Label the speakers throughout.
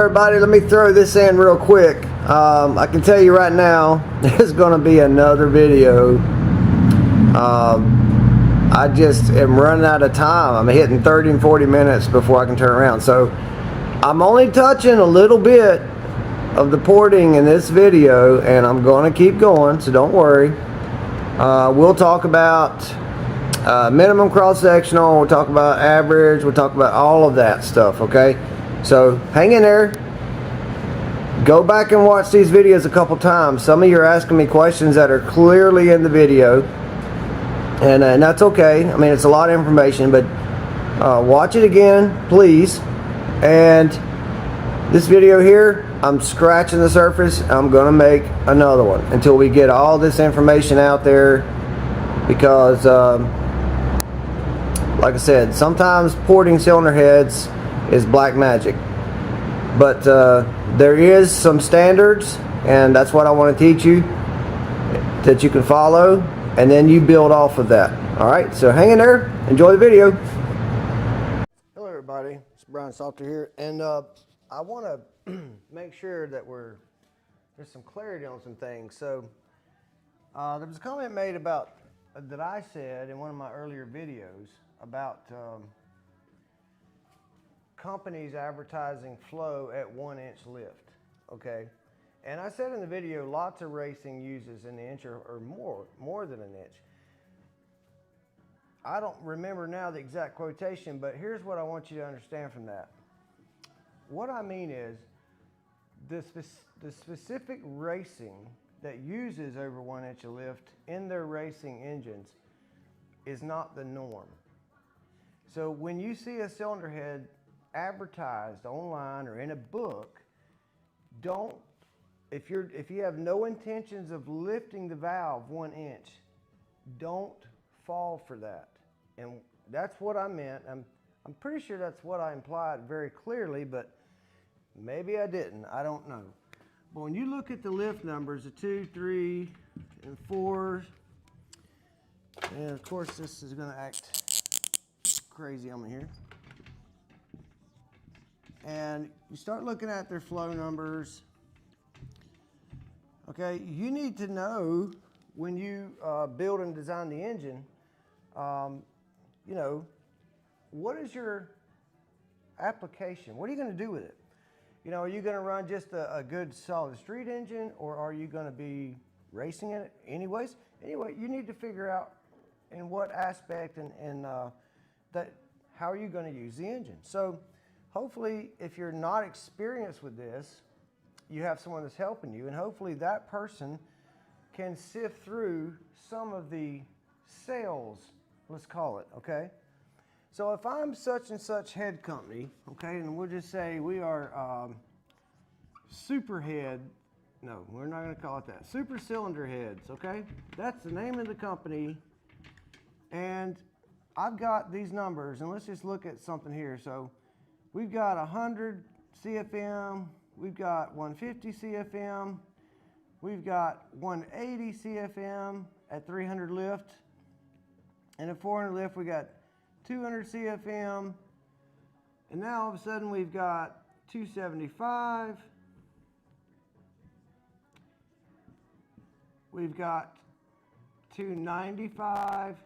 Speaker 1: everybody, let me throw this in real quick. I can tell you right now, there's going to be another video. I just am running out of time. I'm hitting 30 and 40 minutes before I can turn around. So I'm only touching a little bit of the porting in this video, and I'm going to keep going, so don't worry. We'll talk about minimum cross-sectional, we'll talk about average, we'll talk about all of that stuff, okay? So hang in there. Go back and watch these videos a couple times. Some of you are asking me questions that are clearly in the video, and that's okay. I mean, it's a lot of information, but watch it again, please. And this video here, I'm scratching the surface. I'm going to make another one until we get all this information out there, because like I said, sometimes porting cylinder heads is black magic, but there is some standards, and that's what I want to teach you, that you can follow, and then you build off of that. Alright, so hang in there, enjoy the video. Hello everybody, it's Brian Salter here, and I want to make sure that there's some clarity on some things. So there was a comment made about that I said in one of my earlier videos about companies advertising flow at 1-inch lift, okay? And I said in the video, lots of racing uses an inch or more than an inch. I don't remember now the exact quotation, but here's what I want you to understand from that. What I mean is the specific racing that uses over 1 inch of lift in their racing engines is not the norm. So when you see a cylinder head advertised online or in a book, if you have no intentions of lifting the valve 1 inch, don't fall for that. And that's what I meant. I'm pretty sure that's what I implied very clearly, but maybe I didn't. I don't know. But when you look at the lift numbers, the 2, 3, and 4, and of course this is going to act crazy on me here. And you start looking at their flow numbers. Okay, you need to know when you build and design the engine, you know, what is your application? What are you going to do with it? You know, are you going to run just a good solid street engine, or are you going to be racing in it anyways? Anyway, you need to figure out in what aspect and how are you going to use the engine. So hopefully, if you're not experienced with this, you have someone that's helping you, and hopefully that person can sift through some of the sales, let's call it, okay? So if I'm such and such head company, okay, and we'll just say we are Super Head, no, we're not going to call it that, Super Cylinder Heads, okay? That's the name of the company, and I've got these numbers, and let's just look at something here. So we've got 100 CFM, we've got 150 CFM, we've got 180 CFM at 300 lift, and at 400 lift we got 200 CFM, and now all of a sudden we've got 275, we've got 295,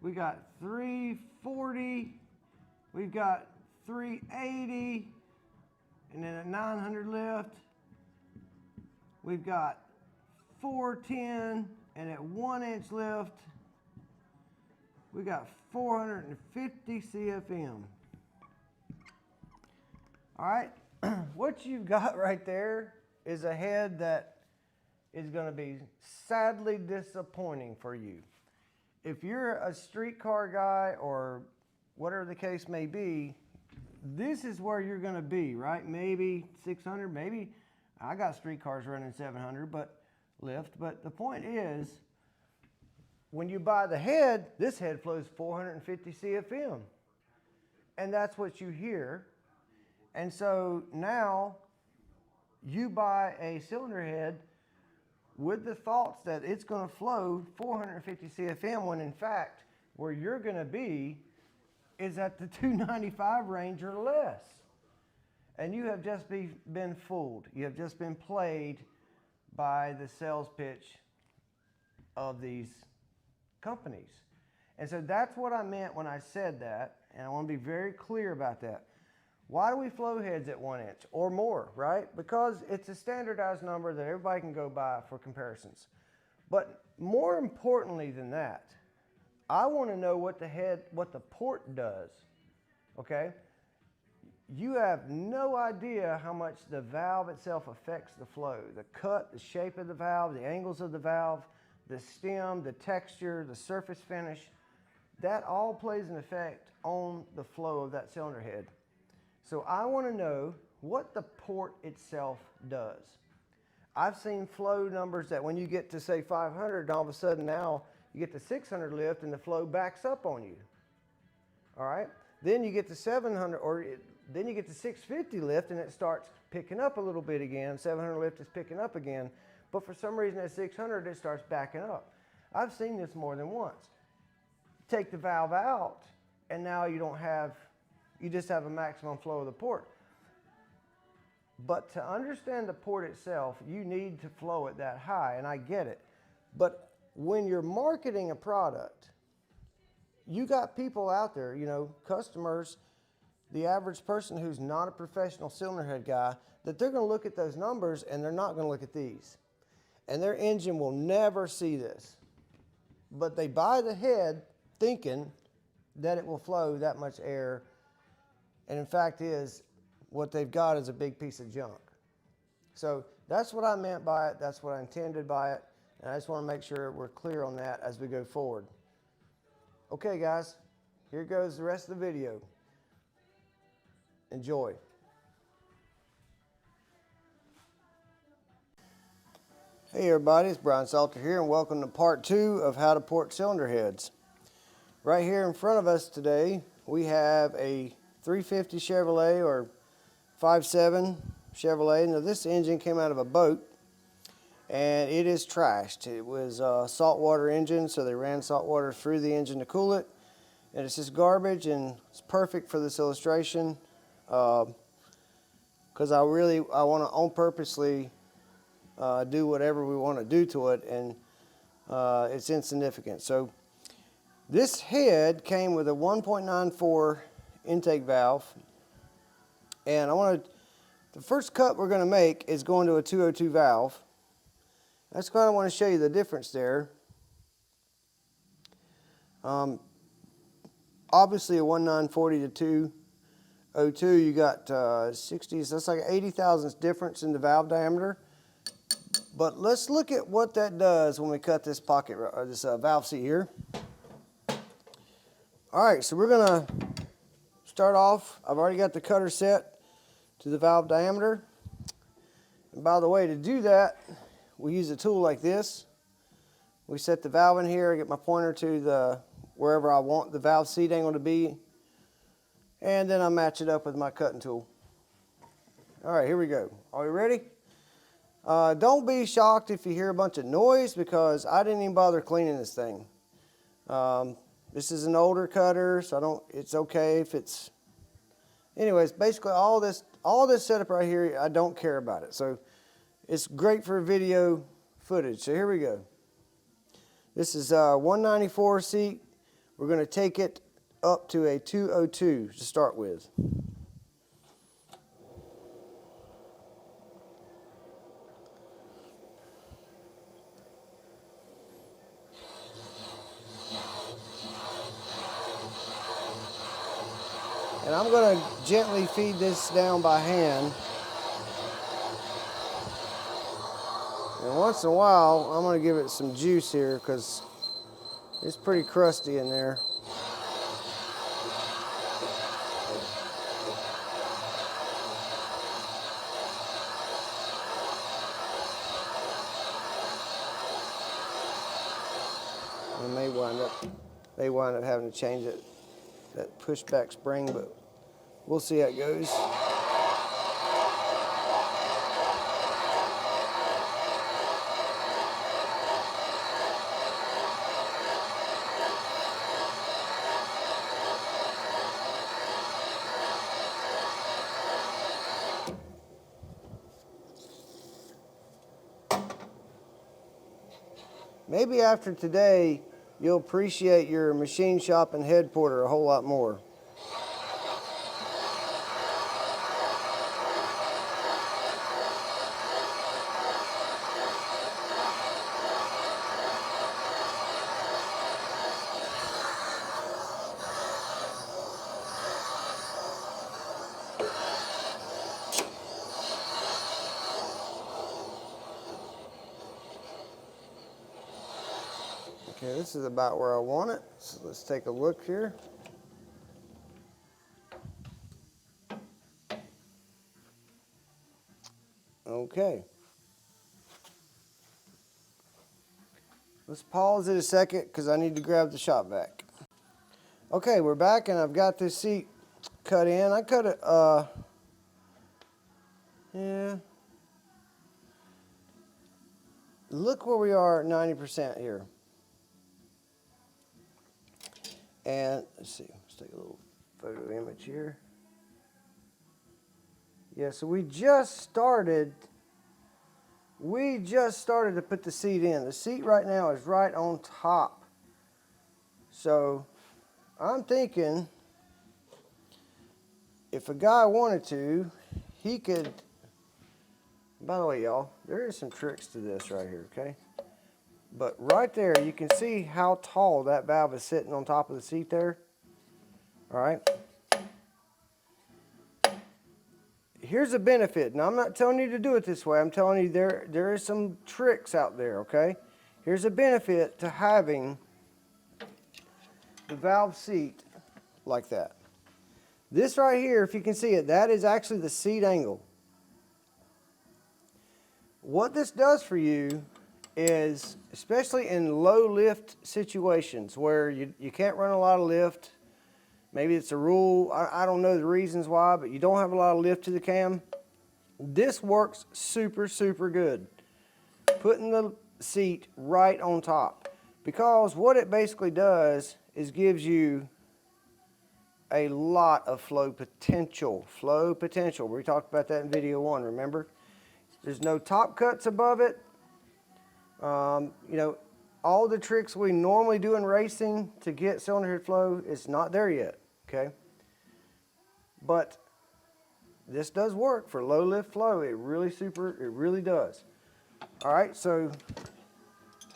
Speaker 1: we got 340, we've got 380, and then at 900 lift we've got 410, and at 1 inch lift we got 450 CFM. All right, what you've got right there is a head that is going to be sadly disappointing for you. If you're a streetcar guy or whatever the case may be, this is where you're going to be, right? Maybe 600, maybe I got streetcars running 700 but lift, but the point is, when you buy the head, this head flows 450 CFM. And that's what you hear. And so now you buy a cylinder head with the thoughts that it's going to flow 450 CFM, when in fact, where you're going to be is at the 295 range or less. and you have just been fooled. You have just been played by the sales pitch of these companies. And so that's what I meant when I said that, and I want to be very clear about that. Why do we flow heads at 1 inch or more, right? Because it's a standardized number that everybody can go by for comparisons. But more importantly than that, I want to know what the port does, okay? You have no idea how much the valve itself affects the flow. The cut, the shape of the valve, the angles of the valve, the stem, the texture, the surface finish, that all plays an effect on the flow of that cylinder head. So I want to know what the port itself does. I've seen flow numbers that when you get to say 500, and all of a sudden now you get to 600 lift and the flow backs up on you. All right? Then you get to 700, then you get to 650 lift and it starts picking up a little bit again. 700 lift is picking up again. But for some reason at 600 it starts backing up. I've seen this more than once. Take the valve out and now you just have a maximum flow of the port. But to understand the port itself, you need to flow it that high, and I get it. But when you're marketing a product, you got people out there, you know, customers, the average person who's not a professional cylinder head guy, that they're going to look at those numbers and they're not going to look at these. And their engine will never see this. But they buy the head thinking that it will flow that much air. And in fact is, what they've got is a big piece of junk. So that's what I meant by it. That's what I intended by it. And I just want to make sure we're clear on that as we go forward. Okay, guys, here goes the rest of the video. Enjoy. Hey everybody, it's Brian Salter here, and welcome to part 2 of how to port cylinder heads. Right here in front of us today, we have a 350 Chevrolet or 5.7 Chevrolet. Now this engine came out of a boat and it is trashed. It was a saltwater engine, so they ran salt water through the engine to cool it. And it's just garbage, and it's perfect for this illustration because I want to on purposely do whatever we want to do to it, and it's insignificant. So this head came with a 1.94 intake valve, and the first cut we're going to make is going to a 202 valve. That's kind of want to show you the difference there. Obviously a 1940 to 202, you got 60, so that's like 80 thousandths difference in the valve diameter. But let's look at what that does when we cut this pocket, or this valve seat here. All right, so we're gonna start off. I've already got the cutter set to the valve diameter. And by the way, to do that, we use a tool like this. We set the valve in here, I get my pointer to wherever I want the valve seat angle to be, and then I match it up with my cutting tool. All right, here we go. Are we ready? Don't be shocked if you hear a bunch of noise, because I didn't even bother cleaning this thing. This is an older cutter, so it's okay if it's, anyways, basically all this setup right here, I don't care about it. So it's great for video footage. So here we go. This is a 194 seat. We're going to take it up to a 202 to start with. And I'm going to gently feed this down by hand. And once in a while, I'm going to give it some juice here because it's pretty crusty in there. I may wind up having to change that pushback spring, but we'll see how it goes. Maybe after today, you'll appreciate your machine shop and head porter a whole lot more. Okay, this is about where I want it. So let's take a look here. Okay. Let's pause it a second because I need to grab the shop vac. Okay, we're back and I've got this seat cut in. I cut it, yeah. Look where we are at 90% here. And let's see, let's take a little photo image here. Yeah, so we just started to put the seat in. The seat right now is right on top. So I'm thinking if a guy wanted to, he could, by the way, y'all, there is some tricks to this right here, okay? But right there, you can see how tall that valve is sitting on top of the seat there. All right. Here's a benefit. Now, I'm not telling you to do it this way. I'm telling you there is some tricks out there, okay? Here's a benefit to having the valve seat like that. This right here, if you can see it, that is actually the seat angle. What this does for you is, especially in low lift situations where you can't run a lot of lift, maybe it's a rule, I don't know the reasons why, but you don't have a lot of lift to the cam, this works super, super good. Putting the seat right on top. Because what it basically does is gives you a lot of flow potential. Flow potential. We talked about that in video 1, remember? There's no top cuts above it. You know, all the tricks we normally do in racing to get cylinder head flow, it's not there yet, okay? But this does work for low lift flow. It really does. All right, so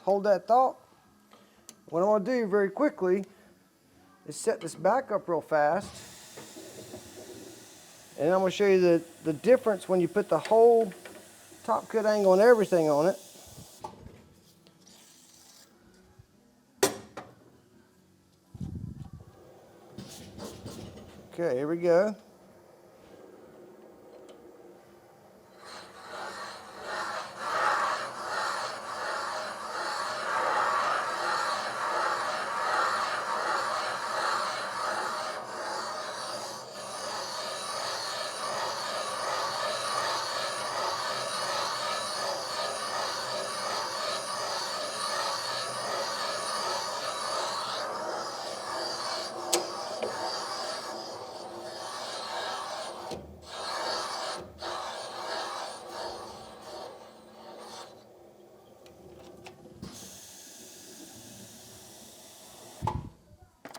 Speaker 1: hold that thought. What I'm gonna do very quickly is set this back up real fast. And I'm gonna show you the difference when you put the whole top cut angle and everything on it. Okay, here we go.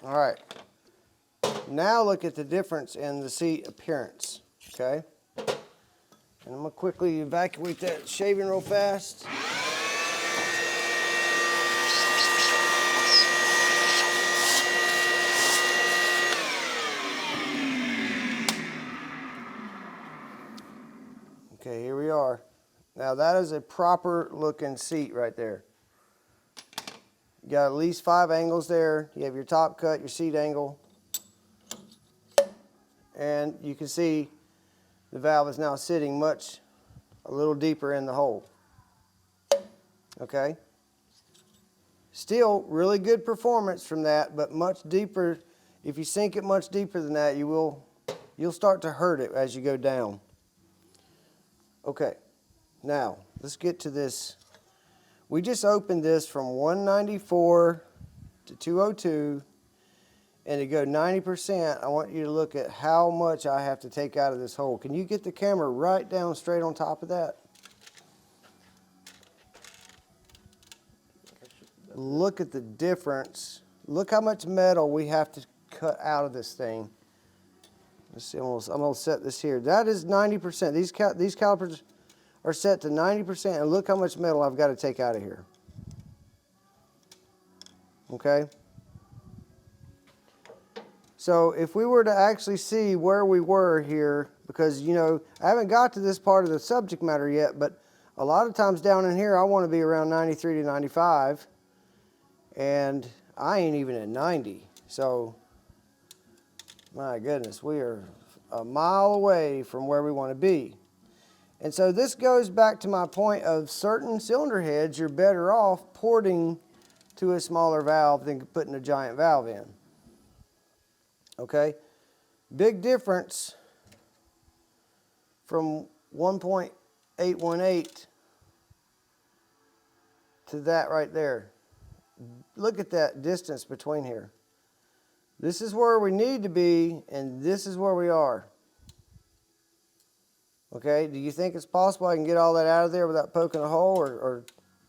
Speaker 1: All right, now look at the difference in the seat appearance, okay? And I'm gonna quickly evacuate that shaving real fast. Okay, here we are. Now that is a proper looking seat right there. You got at least 5 angles there. You have your top cut, your seat angle. And you can see the valve is now sitting a little deeper in the hole. Okay? Still really good performance from that, but much deeper. If you sink it much deeper than that, you'll start to hurt it as you go down. Okay, now let's get to this. We just opened this from 194 to 202, and to go 90%, I want you to look at how much I have to take out of this hole. Can you get the camera right down straight on top of that? look at the difference. Look how much metal we have to cut out of this thing. Let's see, I'm gonna set this here. That is 90%. These calipers are set to 90%, and look how much metal I've got to take out of here. Okay? So if we were to actually see where we were here, because, you know, I haven't got to this part of the subject matter yet, but a lot of times down in here, I want to be around 93 to 95, and I ain't even at 90. So, my goodness, we are a mile away from where we want to be. And so this goes back to my point of certain cylinder heads, you're better off porting to a smaller valve than putting a giant valve in. Okay? Big difference from 1.818 to that right there. Look at that distance between here. This is where we need to be, and this is where we are. Okay, do you think it's possible I can get all that out of there without poking a hole or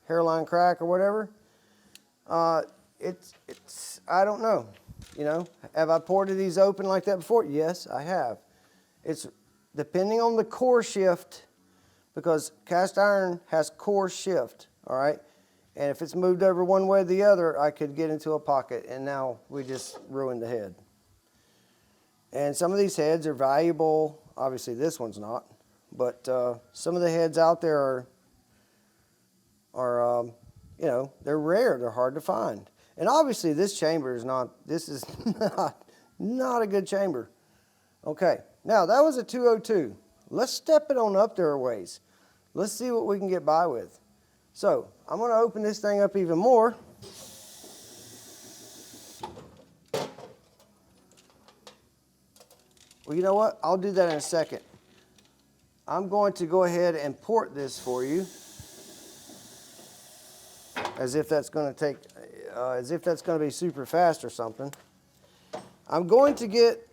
Speaker 1: hairline crack or whatever? I don't know. You know, have I ported these open like that before? Yes, I have. It's depending on the core shift, because cast iron has core shift, all right? And if it's moved over one way or the other, I could get into a pocket, and now we just ruined the head. And some of these heads are valuable. Obviously, this one's not. But some of the heads out there are you know, they're rare. They're hard to find. And obviously, this chamber is not, this is not a good chamber. Okay, now that was a 202. Let's step it on up there a ways. Let's see what we can get by with. So, I'm going to open this thing up even more. Well, you know what? I'll do that in a second. I'm going to go ahead and port this for you. As if that's going to take, as if that's going to be super fast or something. I'm going to get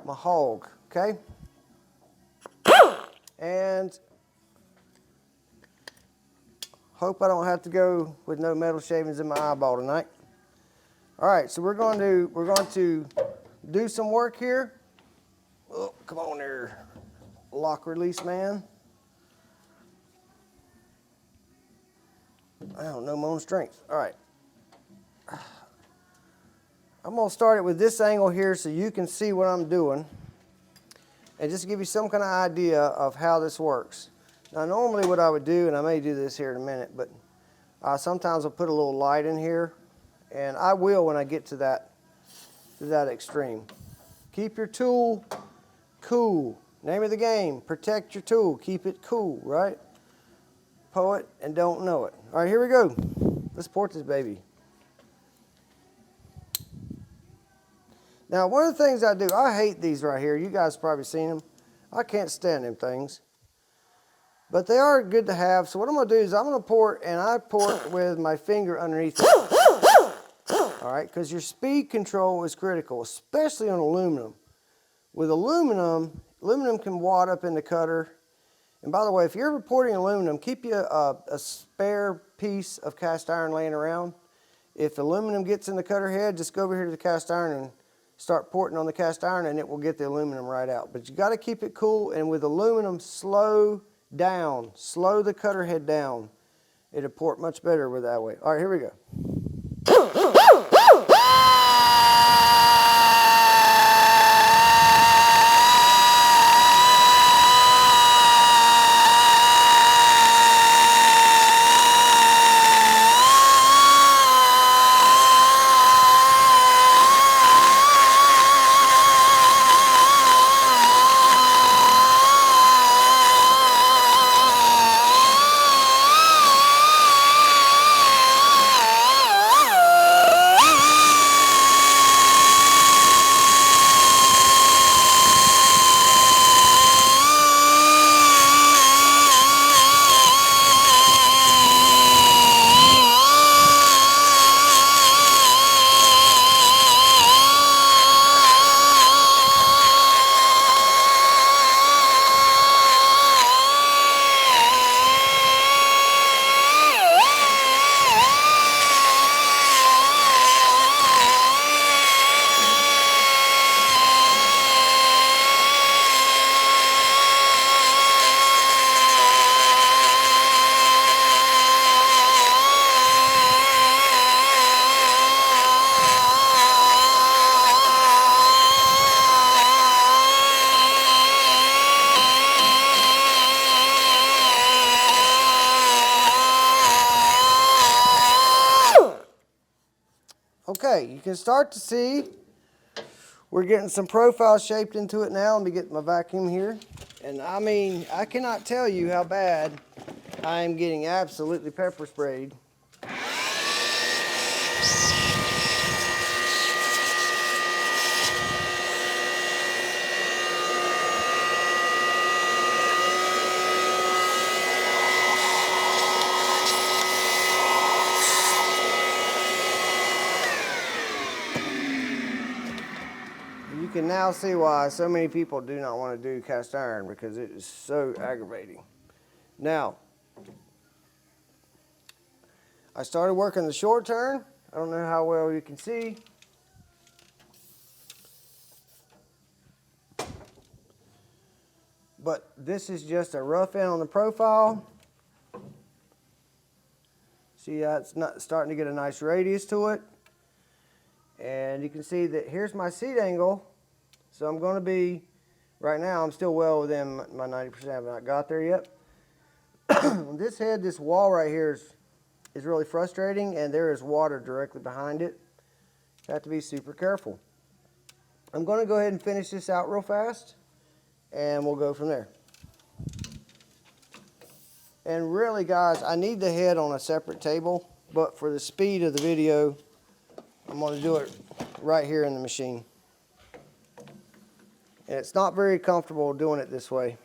Speaker 1: my hog, okay? And hope I don't have to go with no metal shavings in my eyeball tonight. All right, so we're going to do some work here. Oh, come on there, lock release man. I don't know my own strength. All right. I'm going to start it with this angle here so you can see what I'm doing. And just to give you some kind of idea of how this works. Now, normally what I would do, and I may do this here in a minute, but sometimes I'll put a little light in here. And I will when I get to that extreme. Keep your tool cool. Name of the game, protect your tool. Keep it cool, right? Poet and don't know it. All right, here we go. Let's port this baby. Now, one of the things I do, I hate these right here. You guys have probably seen them. I can't stand them things. But they are good to have. So what I'm going to do is I'm going to port, and I port with my finger underneath it. All right, because your speed control is critical, especially on aluminum. With aluminum can wad up in the cutter. And by the way, if you're ever porting aluminum, keep you a spare piece of cast iron laying around. If aluminum gets in the cutter head, just go over here to the cast iron and start porting on the cast iron, and it will get the aluminum right out. But you got to keep it cool, and with aluminum, slow down. Slow the cutter head down. It'll port much better with that way. All right, here we go. can start to see we're getting some profile shaped into it now. Let me get my vacuum here. And I mean, I cannot tell you how bad I am getting absolutely pepper sprayed. You can now see why so many people do not want to do cast iron, because it is so aggravating. Now, I started working the short turn. I don't know how well you can see. But this is just a rough end on the profile. See, it's not starting to get a nice radius to it. And you can see that here's my seat angle. So I'm going to be, right now, I'm still well within my 90%. I have not got there yet. This head, this wall right here is really frustrating, and there is water directly behind it. You have to be super careful. I'm going to go ahead and finish this out real fast, and we'll go from there. And really, guys, I need the head on a separate table, but for the speed of the video, I'm going to do it right here in the machine. And it's not very comfortable doing it this way.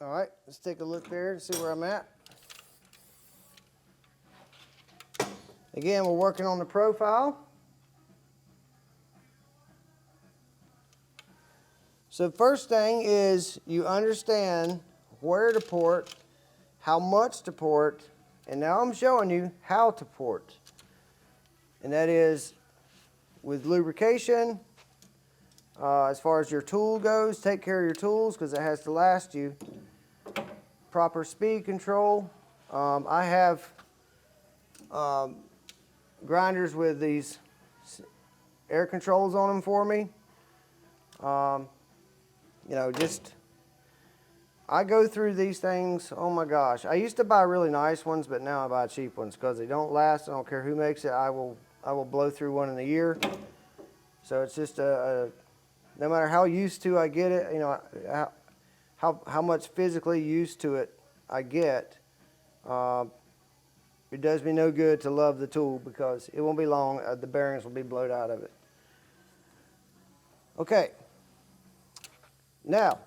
Speaker 1: All right, let's take a look there and see where I'm at. Again, we're working on the profile. So first thing is you understand where to port, how much to port, and now I'm showing you how to port. And that is with lubrication. As far as your tool goes, take care of your tools because it has to last you. Proper speed control. I have grinders with these air controls on them for me. You know, I go through these things, oh my gosh. I used to buy really nice ones, but now I buy cheap ones because they don't last. I don't care who makes it. I will blow through one in a year. So it's just no matter how used to I get it, you know, how much physically used to it I get, it does me no good to love the tool because it won't be long, the bearings will be blowed out of it. Okay. Now,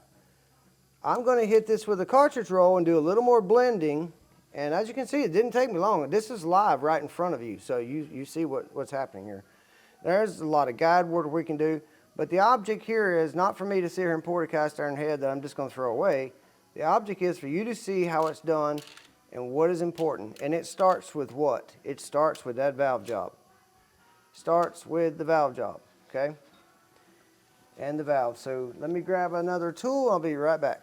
Speaker 1: I'm going to hit this with a cartridge roll and do a little more blending. And as you can see, it didn't take me long. This is live right in front of you, so you see what's happening here. There's a lot of guide work we can do, but the object here is not for me to sit here and pour a cast iron head that I'm just going to throw away. The object is for you to see how it's done and what is important. And it starts with what? It starts with that valve job. Starts with the valve job, okay? And the valve. So let me grab another tool. I'll be right back.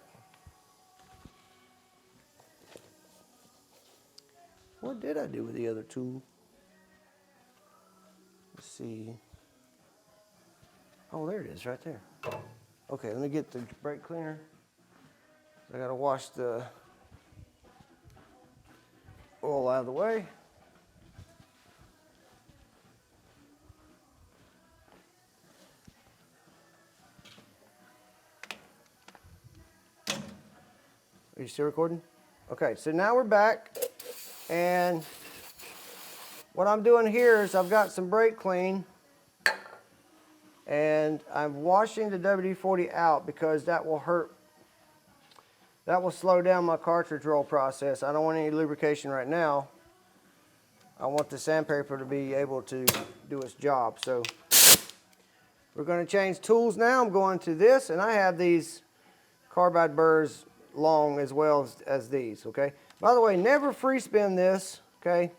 Speaker 1: What did I do with the other tool? Let's see. Oh, there it is right there. Okay, let me get the brake cleaner. I gotta wash the oil out of the way. you still recording? Okay, so now we're back, and what I'm doing here is I've got some brake clean, and I'm washing the WD-40 out because that will slow down my cartridge roll process. I don't want any lubrication right now. I want the sandpaper to be able to do its job. So we're going to change tools now. I'm going to this, and I have these carbide burrs long as well as these, okay? By the way, never free spin this, okay?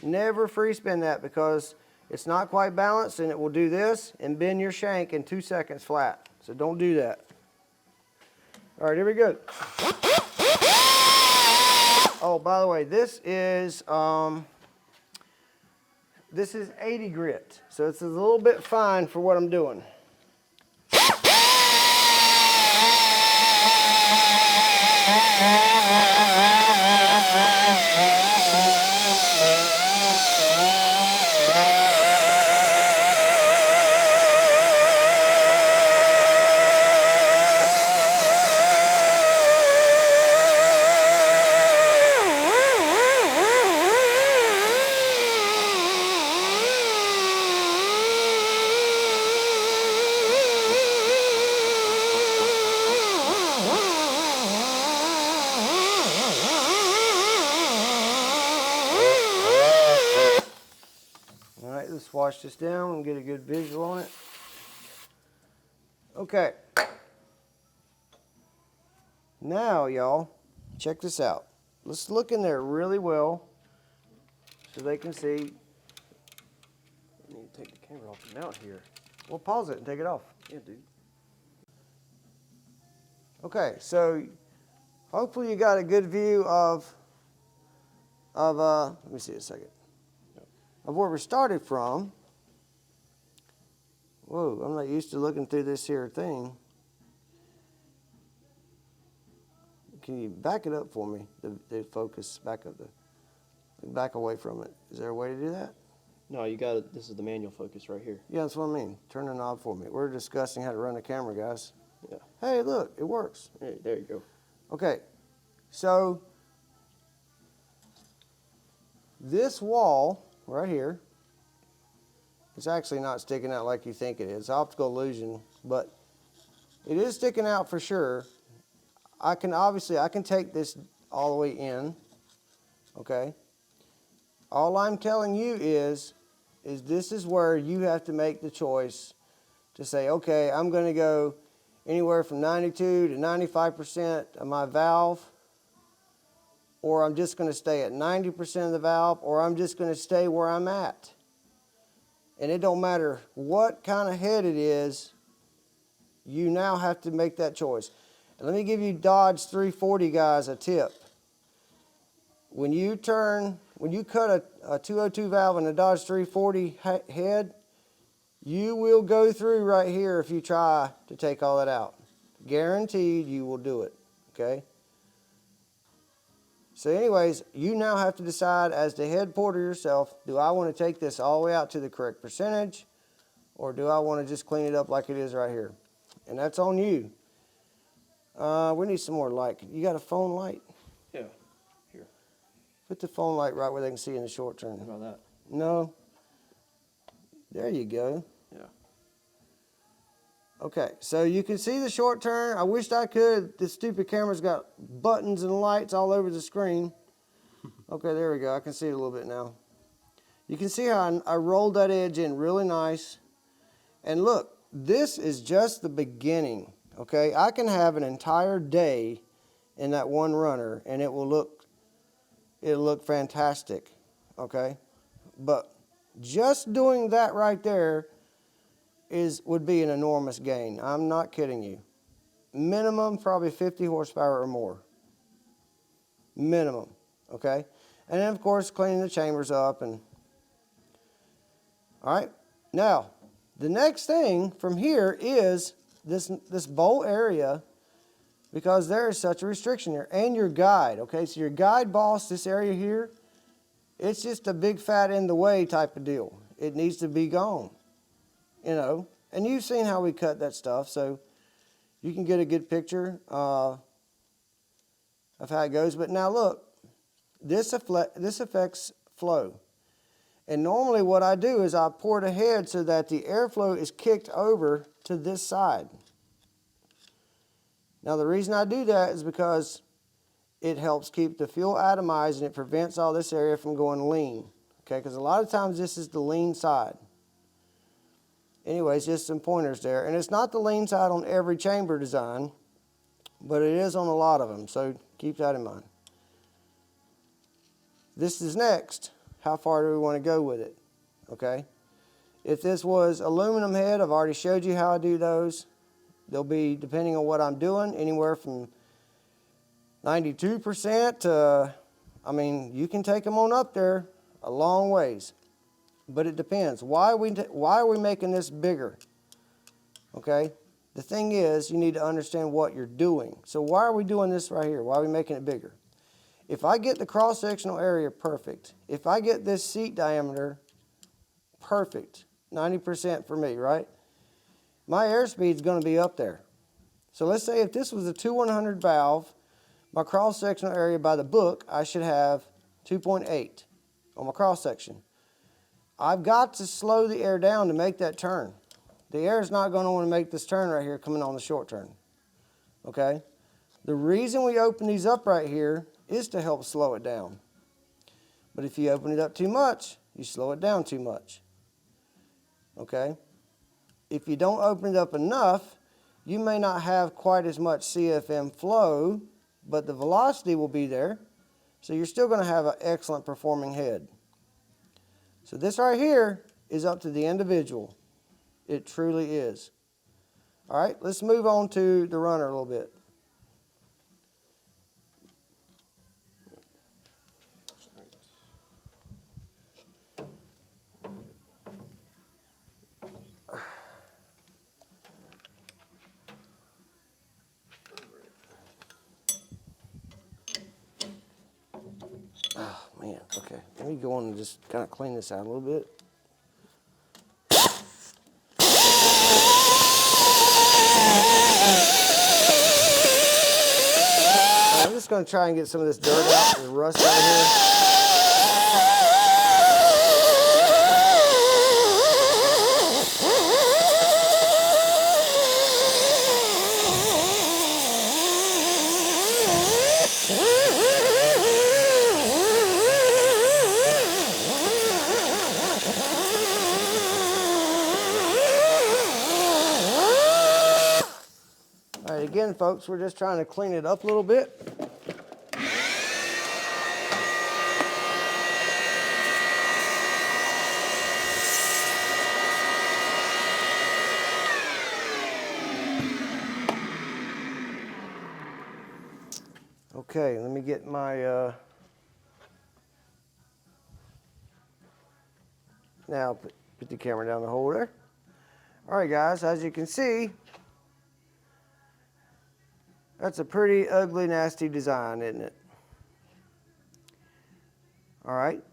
Speaker 1: Never free spin that because it's not quite balanced and it will do this and bend your shank in 2 seconds flat. So don't do that. All right, here we go. Oh, by the way, this is 80 grit. So it's a little bit fine for what I'm doing. Let's wash this down and get a good visual on it. Okay. Now, y'all, check this out. Let's look in there really well so they can see.
Speaker 2: I need to take the camera off the mount here.
Speaker 1: Well, pause it and take it off.
Speaker 2: Yeah, dude.
Speaker 1: Okay, so hopefully you got a good view of let me see a second. Of where we started from. Whoa, I'm not used to looking through this here thing. Can you back it up for me? The focus, back away from it. Is there a way to do that?
Speaker 2: No, you got it. This is the manual focus right here.
Speaker 1: Yeah, that's what I mean. Turn the knob for me. We're discussing how to run the camera, guys.
Speaker 2: Yeah.
Speaker 1: Hey, look, it works.
Speaker 2: Hey, there you go.
Speaker 1: Okay, so this wall right here, it's actually not sticking out like you think it is. Optical illusion, but it is sticking out for sure. I can take this all the way in, okay? All I'm telling you is this is where you have to make the choice to say, okay, I'm going to go anywhere from 92 to 95% of my valve, or I'm just going to stay at 90% of the valve, or I'm just going to stay where I'm at. And it don't matter what kind of head it is, you now have to make that choice. And let me give you Dodge 340 guys a tip. When you cut a 202 valve in a Dodge 340 head, you will go through right here if you try to take all that out. Guaranteed you will do it, okay? So anyways, you now have to decide as the head porter yourself, do I want to take this all the way out to the correct percentage, or do I want to just clean it up like it is right here? And that's on you. We need some more light. You got a phone light?
Speaker 2: Yeah, here.
Speaker 1: Put the phone light right where they can see in the short term.
Speaker 2: How about that?
Speaker 1: No. There you go.
Speaker 2: Yeah.
Speaker 1: Okay, so you can see the short turn. I wished I could. This stupid camera's got buttons and lights all over the screen. Okay, there we go. I can see it a little bit now. You can see how I rolled that edge in really nice. And look, this is just the beginning, okay? I can have an entire day in that one runner and it'll look fantastic, okay? But just doing that right there would be an enormous gain. I'm not kidding you. Minimum probably 50 horsepower or more. Minimum, okay? And then of course cleaning the chambers up and all right. Now, the next thing from here is this bowl area, because there is such a restriction here, and your guide, okay? So your guide boss, this area here, it's just a big fat in the way type of deal. It needs to be gone, you know. And you've seen how we cut that stuff, so you can get a good picture. of how it goes. But now look, this affects flow. And normally what I do is I pour it ahead so that the airflow is kicked over to this side. Now the reason I do that is because it helps keep the fuel atomized and it prevents all this area from going lean. Okay, because a lot of times this is the lean side. Anyways, just some pointers there. And it's not the lean side on every chamber design, but it is on a lot of them, so keep that in mind. This is next. How far do we want to go with it? Okay. If this was aluminum head, I've already showed you how I do those. They'll be, depending on what I'm doing, anywhere from 92% to, I mean, you can take them on up there a long ways. But it depends. Why are we making this bigger? Okay. The thing is, you need to understand what you're doing. So why are we doing this right here? Why are we making it bigger? If I get the cross-sectional area perfect, if I get this seat diameter perfect, 90% for me, right? My airspeed is going to be up there. So let's say if this was a 2100 valve, my cross-sectional area by the book, I should have 2.8 on my cross-section. I've got to slow the air down to make that turn. The air is not going to want to make this turn right here coming on the short turn. Okay? The reason we open these up right here is to help slow it down. But if you open it up too much, you slow it down too much. Okay? If you don't open it up enough, you may not have quite as much CFM flow, but the velocity will be there. So you're still going to have an excellent performing head. So this right here is up to the individual. It truly is. All right, let's move on to the runner a little bit. Oh, man, okay. Let me go on and just kind of clean this out a little bit. I'm just going to try and get some of this dirt out, the rust out of here. All right, again, folks, we're just trying to clean it up a little bit. Okay, let me get my, now put the camera down the hole there. All right, guys, as you can see, that's a pretty ugly, nasty design, isn't it? All right,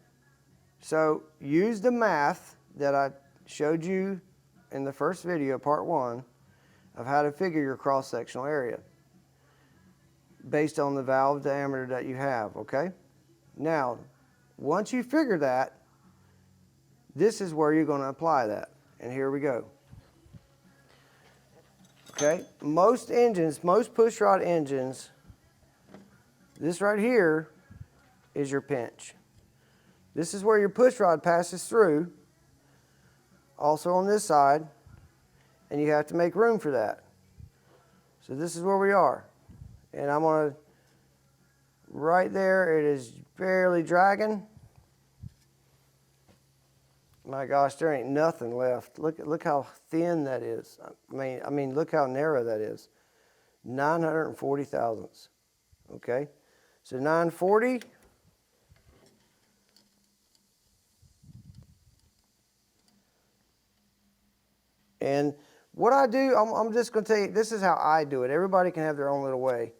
Speaker 1: so use the math that I showed you in the first video, part 1, of how to figure your cross-sectional area based on the valve diameter that you have, okay? Now, once you figure that, this is where you're going to apply that. And here we go. Okay, most engines, most pushrod engines, this right here is your pinch. This is where your pushrod passes through, also on this side, and you have to make room for that. So this is where we are. And I'm going to, right there, it is barely dragging. My gosh, there ain't nothing left. Look how thin that is. I mean, look how narrow that is. 940 thousandths. Okay, so 940. And what I do, I'm just going to tell you, this is how I do it. Everybody can have their own little way.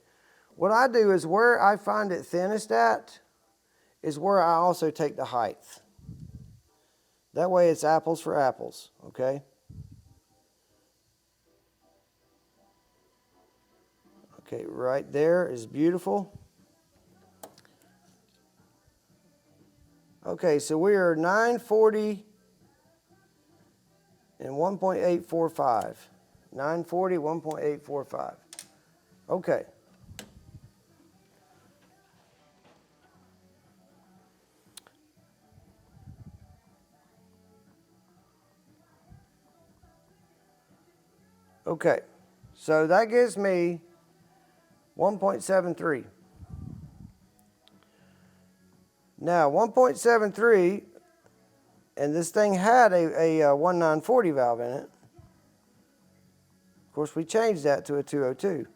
Speaker 1: What I do is where I find it thinnest at is where I also take the height. That way it's apples for apples, okay? Okay, right there is beautiful. Okay, so we are 940 and 1.845. 940, 1.845. Okay. Okay, so that gives me 1.73. Now, 1.73, and this thing had a 1940 valve in it. Of course, we changed that to a 202.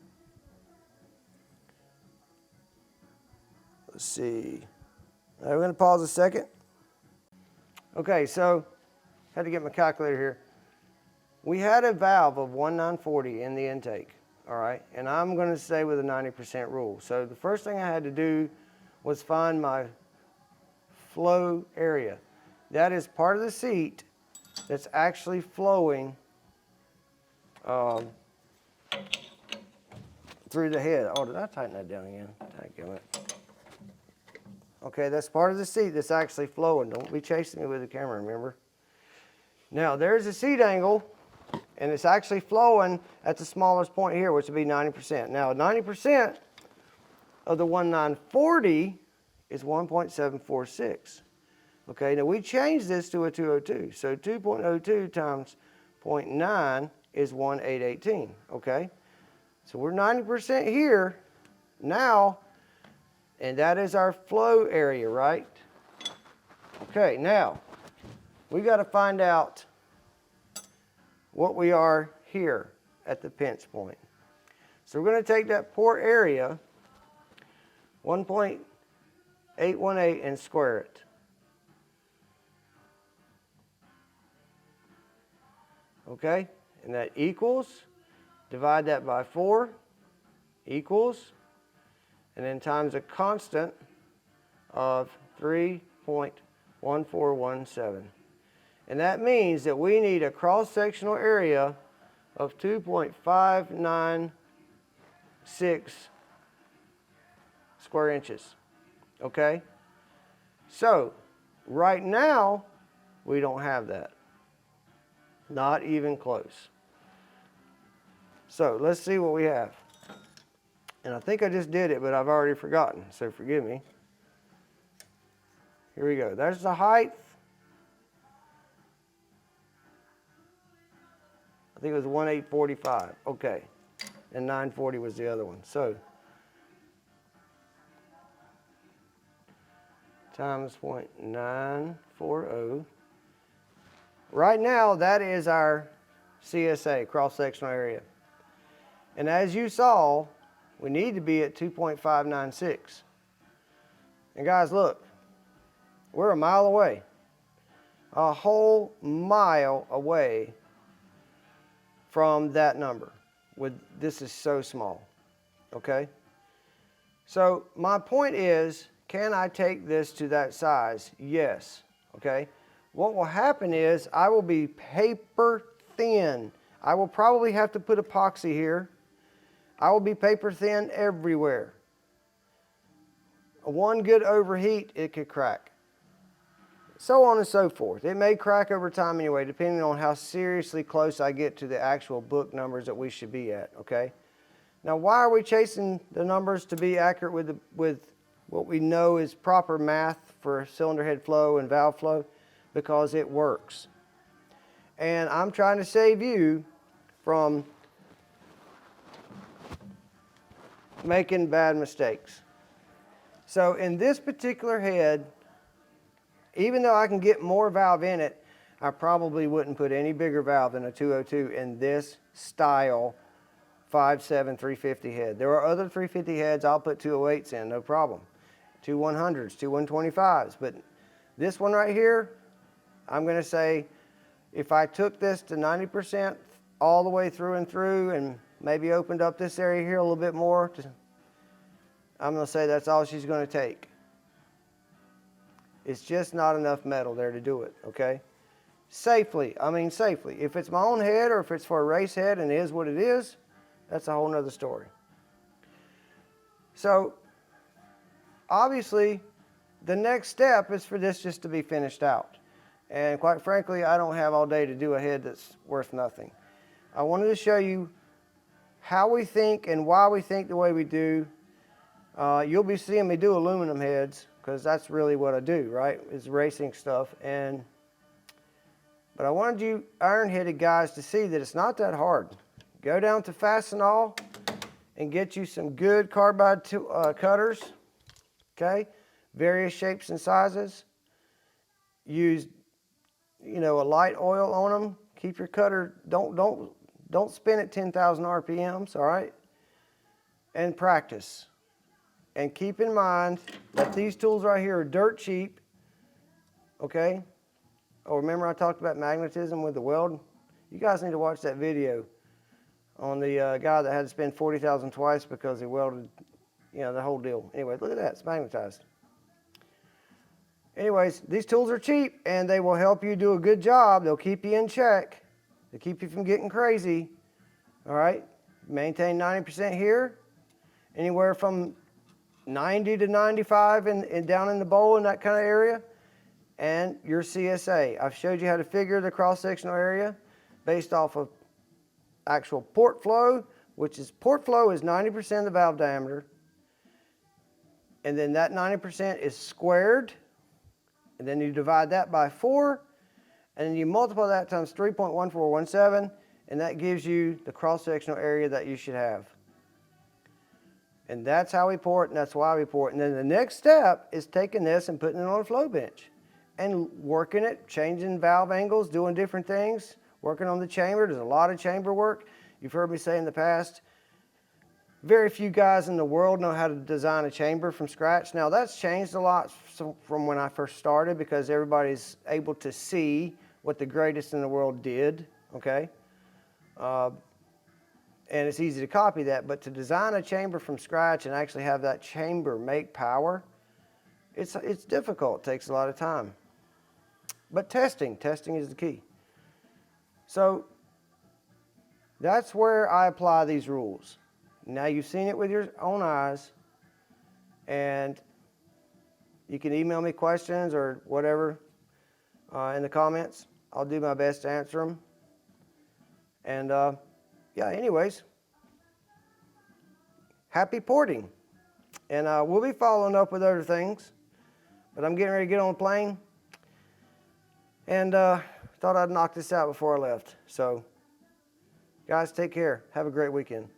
Speaker 1: Let's see. Now, we're going to pause a second. Okay, so had to get my calculator here. We had a valve of 1940 in the intake, all right? And I'm going to stay with a 90% rule. So the first thing I had to do was find my flow area. That is part of the seat that's actually flowing through the head. Oh, did I tighten that down again? Dadgummit. Okay, that's part of the seat that's actually flowing. Don't be chasing me with the camera, remember? Now, there's a seat angle, and it's actually flowing at the smallest point here, which would be 90%. Now, 90% of the 1940 is 1.746. Okay, now we changed this to a 202. So 2.02 times 0.9 is 1.818. Okay, so we're 90% here now, and that is our flow area, right? Okay, now we got to find out what we are here at the pinch point. So we're going to take that port area, 1.818, and square it. Okay, and that equals, divide that by 4, equals, and then times a constant of 3.1417. And that means that we need a cross-sectional area of 2.596 square inches. Okay? So, right now, we don't have that. Not even close. So, let's see what we have. And I think I just did it, but I've already forgotten, so forgive me. Here we go. There's the height. I think it was 1.845. Okay. And 940 was the other one. So, times 0.940. Right now, that is our CSA, cross-sectional area. And as you saw, we need to be at 2.596. And guys, look, we're a mile away. A whole mile away from that number. This is so small, okay? So my point is, can I take this to that size? Yes, okay? What will happen is I will be paper thin. I will probably have to put epoxy here. I will be paper thin everywhere. One good overheat, it could crack. So on and so forth. It may crack over time anyway, depending on how seriously close I get to the actual book numbers that we should be at, okay? Now, why are we chasing the numbers to be accurate with what we know is proper math for cylinder head flow and valve flow? Because it works. And I'm trying to save you from making bad mistakes. So in this particular head, even though I can get more valve in it, I probably wouldn't put any bigger valve than a 202 in this style 5.7 350 head. There are other 350 heads I'll put 208s in, no problem. 2 100s, 2 125s, but this one right here, I'm going to say if I took this to 90% all the way through and through and maybe opened up this area here a little bit more, I'm going to say that's all she's going to take. It's just not enough metal there to do it, okay? Safely, I mean safely. If it's my own head or if it's for a race head and it is what it is, that's a whole nother story. So, obviously, the next step is for this just to be finished out. And quite frankly, I don't have all day to do a head that's worth nothing. I wanted to show you how we think and why we think the way we do. You'll be seeing me do aluminum heads because that's really what I do, right? Is racing stuff. But I wanted you iron-headed guys to see that it's not that hard. Go down to Fastenal and get you some good carbide cutters, okay? Various shapes and sizes. Use, a light oil on them. Keep your cutter, don't spin at 10,000 RPMs, all right? And practice. And keep in mind that these tools right here are dirt cheap, okay? Oh, remember I talked about magnetism with the weld? You guys need to watch that video on the guy that had to spend 40,000 twice because he welded, the whole deal. Anyway, look at that, it's magnetized. Anyways, these tools are cheap and they will help you do a good job. They'll keep you in check. They'll keep you from getting crazy. All right, maintain 90% here, anywhere from 90 to 95 and down in the bowl in that kind of area. And your CSA. I've showed you how to figure the cross-sectional area based off of actual port flow, port flow is 90% of the valve diameter. And then that 90% is squared. And then you divide that by 4. And then you multiply that times 3.1417. And that gives you the cross-sectional area that you should have. And that's how we port, and that's why we port. And then the next step is taking this and putting it on a flow bench. And working it, changing valve angles, doing different things, working on the chamber. There's a lot of chamber work. You've heard me say in the past, very few guys in the world know how to design a chamber from scratch. Now that's changed a lot from when I first started because everybody's able to see what the greatest in the world did, okay? And it's easy to copy that, but to design a chamber from scratch and actually have that chamber make power, it's difficult, it takes a lot of time. But testing is the key. So that's where I apply these rules. Now you've seen it with your own eyes, and you can email me questions or whatever in the comments. I'll do my best to answer them. And anyways, happy porting. And we'll be following up with other things, but I'm getting ready to get on a plane. And thought I'd knock this out before I left. So, guys, take care. Have a great weekend.